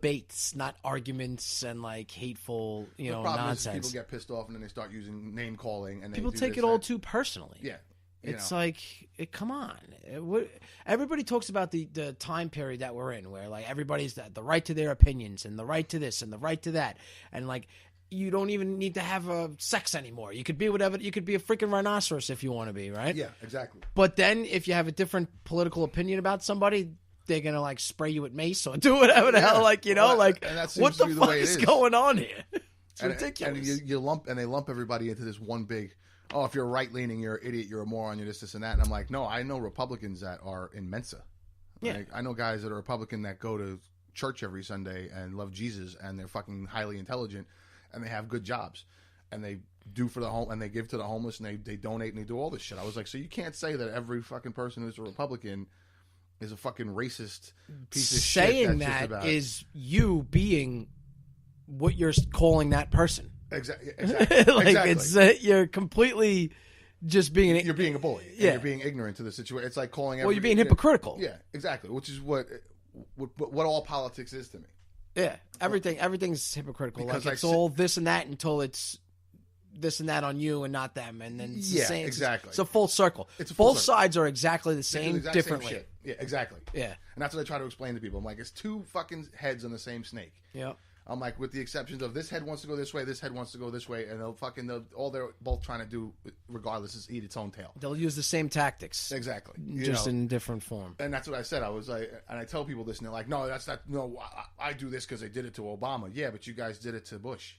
debates, not arguments and like hateful, The problem nonsense. is people get pissed off and then they start using name calling and People they take it all too personally. Yeah. It's like, come on. Everybody talks about the time period that we're in, where like everybody's the right to their opinions and the right to this and the right to that, and like you don't even need to have sex anymore. You could be whatever. You could be a freaking rhinoceros if you want to be, right? Yeah, exactly. But then if you have a different political opinion about somebody, they're gonna like spray you with mace or do whatever the hell, like and that what the fuck is going on here? It's ridiculous. And you lump everybody into this one big. Oh, if you're right leaning, you're an idiot, you're a moron, you're this, and that. And I'm like, no, I know Republicans that are in Mensa. Yeah. Like, I know guys that are Republican that go to church every Sunday and love Jesus, and they're fucking highly intelligent, and they have good jobs, and they do for the home, and they give to the homeless, and they donate, and they do all this shit. I was like, so you can't say that every fucking person who's a Republican is a fucking racist piece of shit. Saying that is you being what you're calling that person. Exactly. Like exactly. It's you're completely just being you're being a bully. Yeah, you're being ignorant to the situation. It's like calling. Well, you're being hypocritical. Yeah, exactly. Which is what all politics is to me. Yeah, everything's hypocritical. Because like it's all this and that until it's this and that on you and not them, and then it's the same. Exactly. It's a full circle. Both sides are exactly the same, differently. Same shit. Yeah, exactly. Yeah, and that's what I try to explain to people. I'm like, it's two fucking heads on the same snake. Yeah. I'm like, with the exceptions of this head wants to go this way, this head wants to go this way, and all they're both trying to do, regardless, is eat its own tail. They'll use the same tactics. Exactly. Just in different form. And that's what I said. I was like, and I tell people this, and they're like, no, that's not, no, I do this because they did it to Obama. Yeah, but you guys did it to Bush.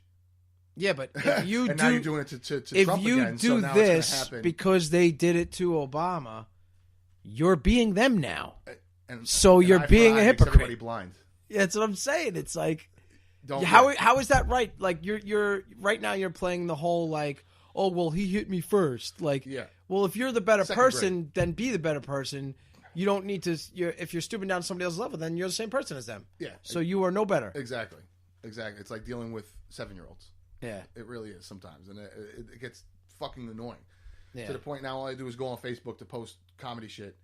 Yeah, but if you and do, now you're doing it to if Trump you again, do so now this it's gonna happen. because they did it to Obama, you're being them now. And you're being a hypocrite. Everybody blind. Yeah, that's what I'm saying. It's like, Don't how is that right? Like you're right now you're playing the whole like, oh well, he hit me first. Like, yeah. Well, if you're the better Second person, grade. then be the better person. You don't need to. If you're stooping down to somebody else's level, then you're the same person as them. Yeah. So you are no better. Exactly. It's like dealing with 7-year-olds. Yeah. It really is sometimes, and it gets fucking annoying. Yeah. To the point now, all I do is go on Facebook to post comedy shit.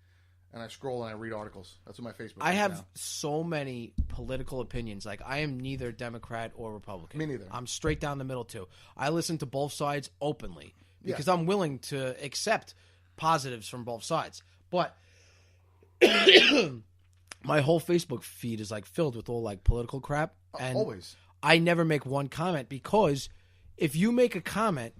And I scroll and I read articles. That's what my Facebook is. I have now. so many political opinions. Like, I am neither Democrat or Republican. Me neither. I'm straight down the middle, too. I listen to both sides openly because I'm willing to accept positives from both sides. But my whole Facebook feed is, like, filled with all, like, political crap. And always. I never make one comment because if you make a comment,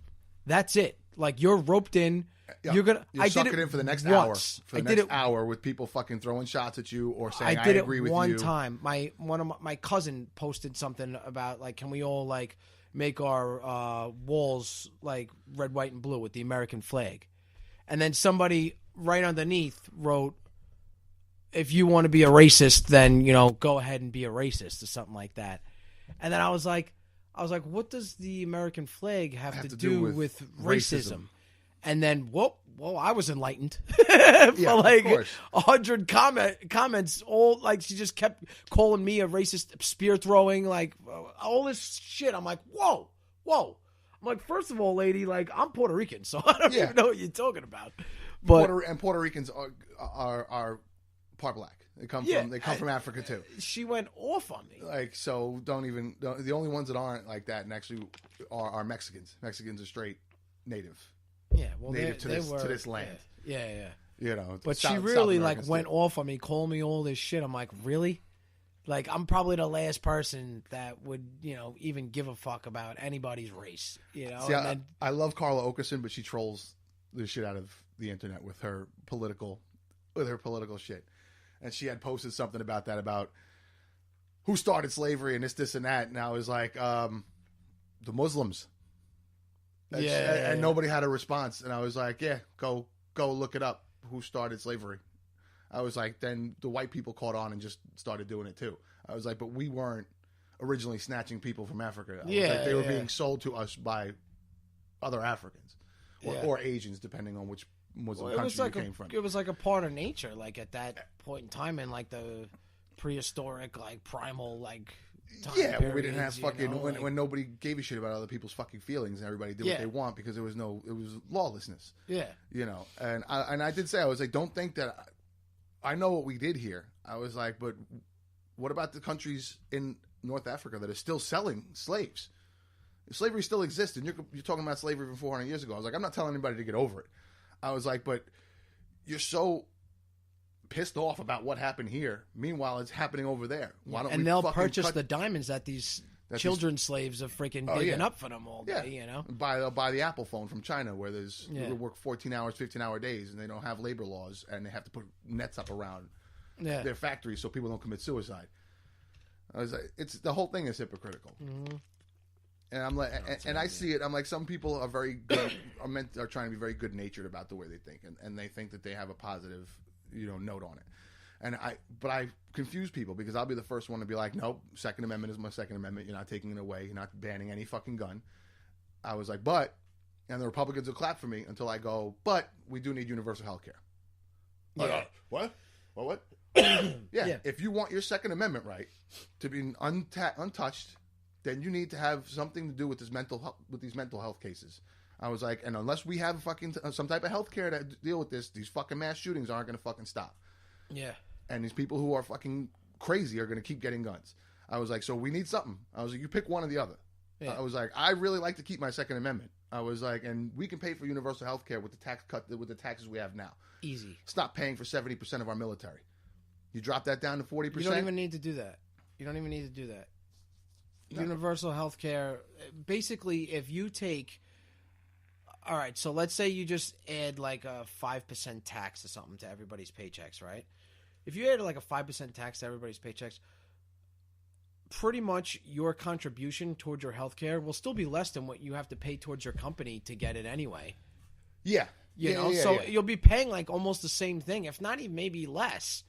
that's it. Like, you're roped in. Yeah. You're gonna. I did it in for the next hour. For the next hour with people fucking throwing shots at you or saying I agree with you. I did it one time. My cousin posted something about like, can we all like make our walls like red, white, and blue with the American flag? And then somebody right underneath wrote, if you want to be a racist, then go ahead and be a racist or something like that. And then I was like, what does the American flag have to do with racism? And then, I was enlightened for like 100 comments. All like she just kept calling me a racist, spear throwing, like all this shit. I'm like, whoa. I'm like, first of all, lady, like I'm Puerto Rican, so I don't even know what you're talking about. But Puerto Ricans are part black. They come from Africa too. She went off on me. Like, so the only ones that aren't like that and actually are Mexicans. Mexicans are straight native. Yeah, well, native to this land. Yeah. But she really like went off on me, calling me all this shit. I'm like, really? Like, I'm probably the last person that would, even give a fuck about anybody's race. See, I love Carla Okerson, but she trolls the shit out of the internet with her political shit. And she had posted something about that, about who started slavery and this and that. And I was like, the Muslims. And nobody had a response. And I was like, yeah, go look it up. Who started slavery? I was like, then the white people caught on and just started doing it too. I was like, but we weren't originally snatching people from Africa. They were being sold to us by other Africans or Asians, depending on which Muslim country you came from. It was like a part of nature, like at that point in time in like the prehistoric, like primal, like time when we didn't have fucking when nobody gave a shit about other people's fucking feelings and everybody did what they want because it was lawlessness. Yeah. And I did say, I was like, don't think that I know what we did here. I was like, but what about the countries in North Africa that are still selling slaves. Slavery still exists, and you're talking about slavery from 400 years ago. I was like, I'm not telling anybody to get over it. I was like, but you're so pissed off about what happened here. Meanwhile, it's happening over there. Why don't and we they'll fucking purchase cut the diamonds that these children slaves are freaking digging up for them all day, you know? Buy the Apple phone from China where they work 14 hours, 15-hour days, and they don't have labor laws, and they have to put nets up around their factories so people don't commit suicide. I was like, the whole thing is hypocritical. Mm-hmm. And I'm like, and I see it. I'm like, some people are very good, are trying to be very good natured about the way they think, and they think that they have a positive, note on it. And but I confuse people because I'll be the first one to be like, nope, Second Amendment is my Second Amendment. You're not taking it away. You're not banning any fucking gun. I was like, and the Republicans will clap for me until I go, but we do need universal health care. Yeah. What? Yeah. If you want your Second Amendment right to be untouched, then you need to have something to do with these mental health cases. I was like, and unless we have fucking some type of health care to deal with this, these fucking mass shootings aren't going to fucking stop. Yeah. And these people who are fucking crazy are going to keep getting guns. I was like, so we need something. I was like, you pick one or the other. Yeah. I was like, I really like to keep my Second Amendment. I was like, and we can pay for universal health care with the taxes we have now. Easy. Stop paying for 70% of our military. You drop that down to 40%. You don't even need to do that. No. Universal health care, basically, if you take, all right, so let's say you just add like a 5% tax or something to everybody's paychecks, right? If you add like a 5% tax to everybody's paychecks, pretty much your contribution towards your health care will still be less than what you have to pay towards your company to get it anyway. Yeah. You'll be paying like almost the same thing, if not even maybe less.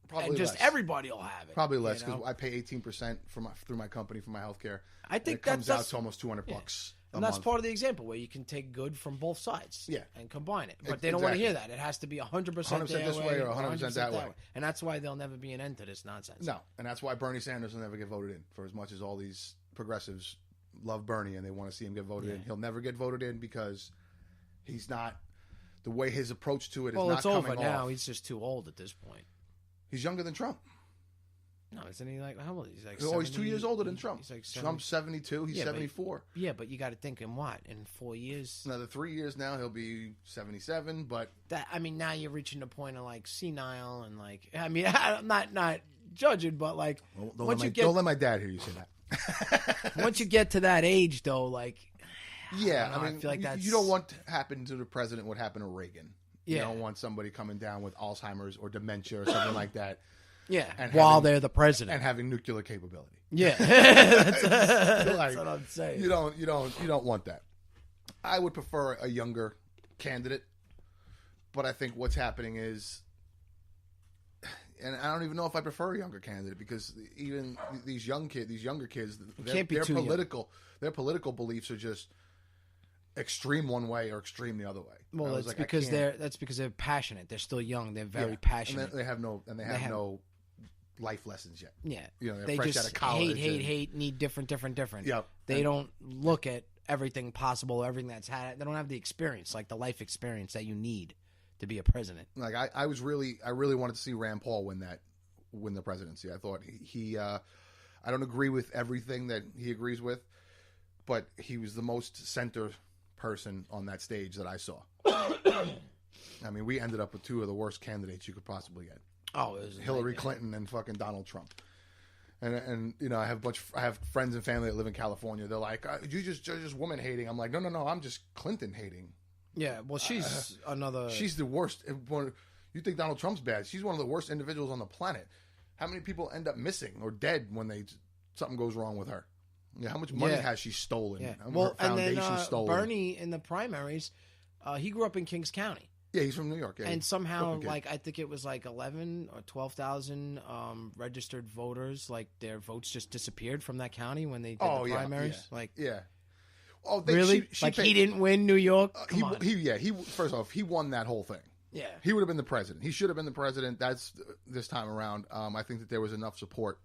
Probably and just less. Everybody will have it. Probably less because I pay 18% through my company for my health care. I think it comes out to almost $200 bucks. And that's part of the example where you can take good from both sides and combine it. But they don't exactly. want to hear that. It has to be 100% 100% this way or 100% that way. And that's why there'll never be an end to this nonsense. No, and that's why Bernie Sanders will never get voted in. For as much as all these progressives love Bernie and they want to see him get voted in, he'll never get voted in because he's not, the way his approach to it is not coming off. Well, it's over now. He's just too old at this point. He's younger than Trump. No, isn't he like, how old? He's like, he's 2 years older than Trump. He's like Trump's 72. He's 74. But you got to think in what? In 4 years? Another 3 years now, he'll be 77. But now you're reaching the point of like senile and like, I'm not judging, but like, don't let my dad hear you say that. Once you get to that age, though, like, I feel like you don't want to happen to the president what happened to Reagan. You don't want somebody coming down with Alzheimer's or dementia or something like that. Yeah, while they're the president and having nuclear capability. Yeah, that's what I'm saying. You don't want that. I would prefer a younger candidate, but I think what's happening is, and I don't even know if I prefer a younger candidate because even these younger kids, their political beliefs are just extreme one way or extreme the other way. Well, that's because they're passionate. They're still young. They're very passionate. And they have no life lessons yet. Yeah, they're they fresh just out of college. Hate, need different. Yep. They don't look at everything possible, everything that's had. They don't have the experience, like the life experience that you need to be a president. Like I really wanted to see Rand Paul win the presidency. I thought he I don't agree with everything that he agrees with, but he was the most center person on that stage that I saw. I mean, we ended up with two of the worst candidates you could possibly get. Oh, it was Hillary Clinton and fucking Donald Trump. And I have friends and family that live in California. They're like, you're just woman hating. I'm like, no, I'm just Clinton hating. Yeah, well, she's another. She's the worst. You think Donald Trump's bad? She's one of the worst individuals on the planet. How many people end up missing or dead when something goes wrong with her? Yeah, how much money has she stolen? Yeah. Well, and then Bernie in the primaries, he grew up in Kings County. Yeah, he's from New York. Yeah, and somehow, like, I think it was like 11 or 12,000 registered voters. Like, their votes just disappeared from that county when they did the primaries. Yeah. Oh, really? He didn't win New York? Come on. He first off, he won that whole thing. Yeah. He would have been the president. He should have been the president. That's this time around. I think that there was enough support.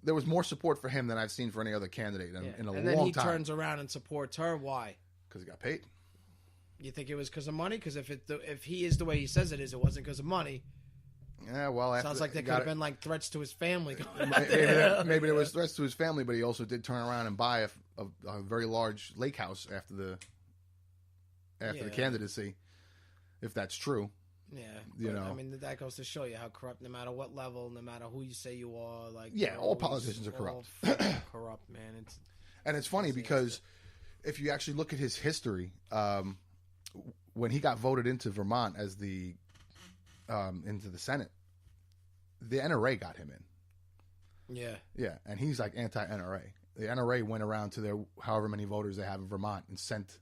There was more support for him than I've seen for any other candidate in a long time. And then he turns around and supports her. Why? Because he got paid. You think it was because of money? Because if he is the way he says it is, it wasn't because of money. Yeah, well, after, sounds like there could have been like threats to his family. Maybe there was threats to his family, but he also did turn around and buy a very large lake house after the candidacy, if that's true. Yeah, you know. I mean, that goes to show you how corrupt. No matter what level, no matter who you say you are, like all politicians are corrupt. Corrupt, man. It's funny because if you actually look at his history, when he got voted into Vermont as the into the Senate, the NRA got him in. Yeah, and he's like anti-NRA. The NRA went around to their however many voters they have in Vermont and sent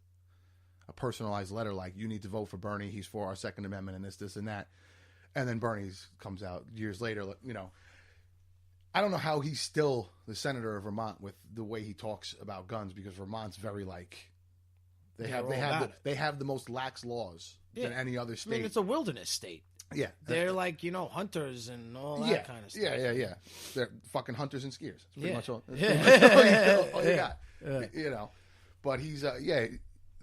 a personalized letter like, you need to vote for Bernie. He's for our Second Amendment and this, and that. And then Bernie comes out years later. You know, I don't know how he's still the senator of Vermont with the way he talks about guns, because Vermont's very like they have the most lax laws than any other state. I mean, it's a wilderness state. Yeah, they're like, you know, hunters and all that kind of stuff. Yeah. They're fucking hunters and skiers. That's pretty much all you got. You know, but he's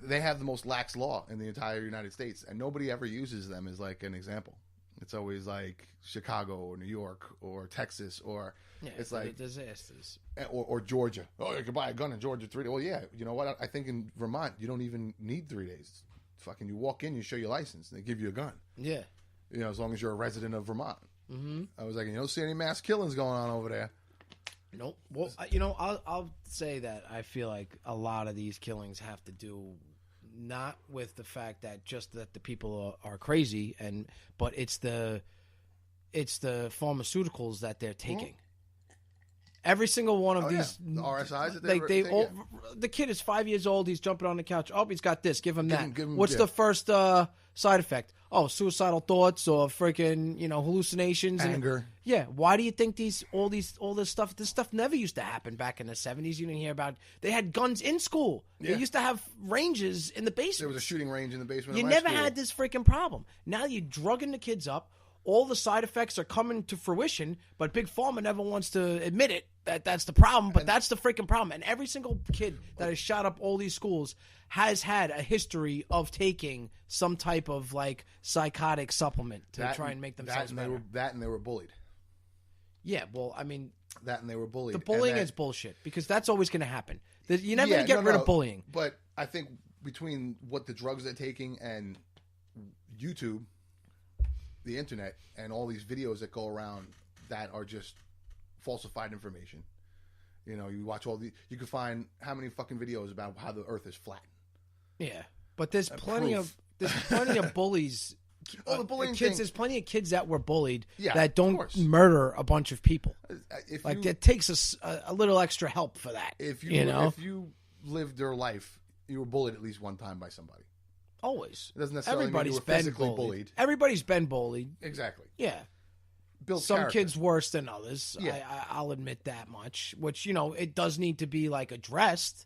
they have the most lax law in the entire United States, and nobody ever uses them as like an example. It's always like Chicago or New York or Texas, or it's like disasters, or Georgia. Oh, you can buy a gun in Georgia 3 days. Well, yeah, you know what? I think in Vermont you don't even need 3 days. Fucking, you walk in, you show your license, and they give you a gun. Yeah, you know, as long as you're a resident of Vermont. Mm-hmm. I was like, you don't see any mass killings going on over there. Nope. Well, you know, I'll say that I feel like a lot of these killings have to do not with the fact that just that the people are crazy, but it's the pharmaceuticals that they're taking. Every single one of these the RSIs that the kid is 5 years old. He's jumping on the couch. Oh, he's got this. Give him that. Give him, What's the first side effect? Oh, suicidal thoughts or freaking hallucinations, anger. Why do you think all this stuff? This stuff never used to happen back in the 70s. You didn't hear about. They had guns in school. Yeah. They used to have ranges in the basement. There was a shooting range in the basement. You never had this freaking problem. Now you're drugging the kids up. All the side effects are coming to fruition, but Big Pharma never wants to admit it. That's the problem, but that's the freaking problem. And every single kid that has shot up all these schools has had a history of taking some type of like psychotic supplement to try and make themselves better. They were bullied. Yeah, well, I mean, they were bullied. The bullying is bullshit, because that's always going to happen. You're never going to get rid of bullying. But I think between what the drugs they're taking and YouTube, the internet, and all these videos that go around that are just falsified information. You know, you watch you can find how many fucking videos about how the earth is flat. Yeah. But there's plenty of bullies. Oh, the bullying kids. thing. There's plenty of kids that were bullied that don't murder a bunch of people. It takes a little extra help for that. If you lived your life, you were bullied at least one time by somebody. Always. It doesn't necessarily mean you were physically bullied. Everybody's been bullied. Exactly. Yeah. Some kids worse than others. Yeah. I'll admit that much. Which, it does need to be like addressed,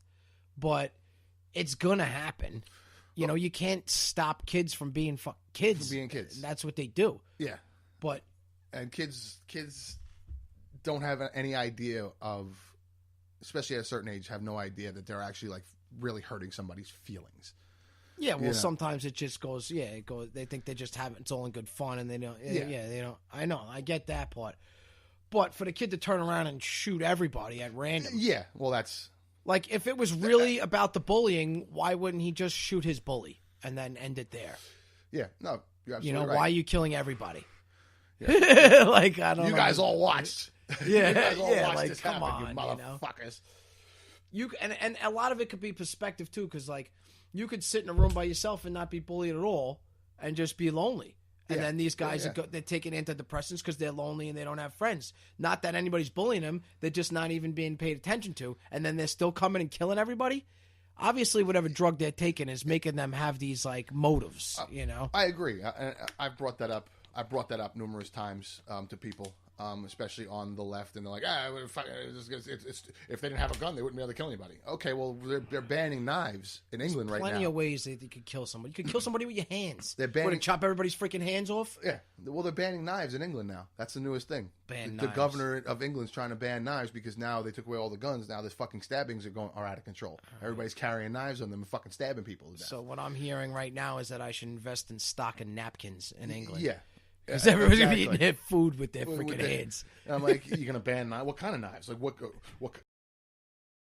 but it's gonna happen. You can't stop kids from being kids. From being kids. And that's what they do. Yeah. And kids don't have any idea of, especially at a certain age, have no idea that they're actually like really hurting somebody's feelings. Yeah, well, sometimes it just goes. Yeah, it goes. They think they just have it. It's all in good fun, and they don't. Yeah, they don't. I know. I get that part. But for the kid to turn around and shoot everybody at random. Yeah, well, that's like if it was really about the bullying, why wouldn't he just shoot his bully and then end it there? Yeah, no, you're absolutely right. Why are you killing everybody? Yeah. Like I don't. You know. Guys all watched. Yeah, you guys all watched like this come happen, on, you motherfuckers. And a lot of it could be perspective too, because like. You could sit in a room by yourself and not be bullied at all and just be lonely. And then these guys, they're taking antidepressants because they're lonely and they don't have friends. Not that anybody's bullying them. They're just not even being paid attention to. And then they're still coming and killing everybody. Obviously, whatever drug they're taking is making them have these, like, motives, I agree. I've brought that up. I brought that up numerous times to people, especially on the left, and they're like, if they didn't have a gun, they wouldn't be able to kill anybody. Okay, well, they're banning knives in England right now. Plenty of ways that you could kill somebody. You could kill somebody with your hands. They're banning... Would it chop everybody's freaking hands off? Yeah. Well, they're banning knives in England now. That's the newest thing. The governor of England's trying to ban knives because now they took away all the guns. Now there's fucking stabbings are out of control. Everybody's carrying knives on them and fucking stabbing people to death. So what I'm hearing right now is that I should invest in stock and napkins in England. Yeah. Because everyone's gonna be exactly. eating their food with their With freaking their- hands. And I'm like, you're gonna ban knives? What kind of knives? Like what